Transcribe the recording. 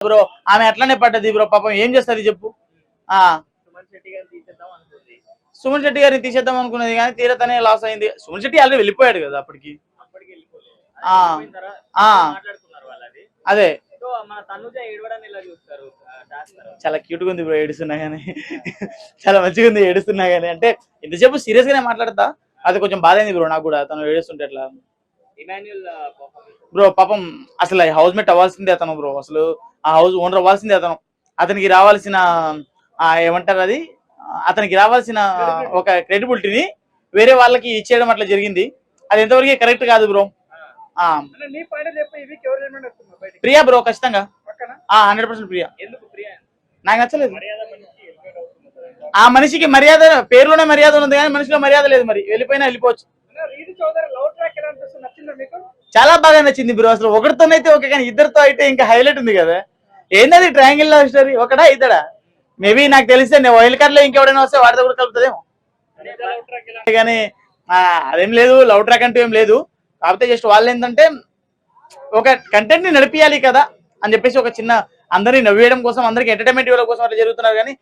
Bro ఆమె అట్లానే పడ్డది బ్రో పాపం ఏం చేస్తుంది చెప్పు. సుమన్ శెట్టి గారిని తీసేద్దాం అనుకున్నది కానీ తీరతనే లాస్ అయింది. సుమన్ శెట్టి ఆల్రెడీ వెళ్ళిపోయాడు కదా అప్పటికి. అదే చాలా క్యూట్ గా ఉంది బ్రో ఏడుస్తున్నా గానీ చాలా మంచిగా ఉంది ఏడుస్తున్నా గానీ. అంటే ఇంతసేపు సీరియస్ గానే మాట్లాడతా, అది కొంచెం బాధ అయింది బ్రో నాకు కూడా తను ఏడుస్తుంటే ఎట్లా. బ్రో పాపం అసలు హౌస్ మేట్ అవ్వాల్సిందే అతను బ్రో, అసలు ఆ హౌస్ ఓనర్ అవ్వాల్సిందే అతను. అతనికి రావాల్సిన ఏమంటారు అది, అతనికి రావాల్సిన ఒక క్రెడిబిలిటీని వేరే వాళ్ళకి ఇచ్చేయడం అట్లా జరిగింది. అది ఎంతవరకు కరెక్ట్ కాదు బ్రో. ప్రియా బ్రో ఖచ్చితంగా 100% ప్రియా. నాకు నచ్చలేదు. ఆ మనిషికి మర్యాద పేరులోనే మర్యాద ఉంది కానీ మనిషిలో మర్యాద లేదు. మరి వెళ్ళిపోయినా వెళ్ళిపోవచ్చు. చాలా బాగా నచ్చింది బ్రో. అసలు ఒకరితోనైతే ఓకే కానీ ఇద్దరితో అయితే ఇంకా హైలైట్ ఉంది కదా. ఏంటది ట్రయాంగిల్ లవ్ స్టోరీ, ఒకడా ఇద్దడా? మేబీ నాకు తెలిస్తే నేను వైల్డ్ కార్డ్ లో ఇంకెవడైనా వస్తే వాడితో కూడా కలుపుతుందేమో కానీ అదేం లేదు. లవ్ ట్రాక్ అంటూ ఏం లేదు. కాకపోతే జస్ట్ వాళ్ళు ఏంటంటే ఒక కంటెంట్ ని నడిపియాలి కదా అని చెప్పేసి ఒక చిన్న అందరినీ నవ్వేయడం కోసం, అందరికి ఎంటర్టైన్మెంట్ ఇవ్వడం కోసం అట్లా జరుగుతున్నారు కానీ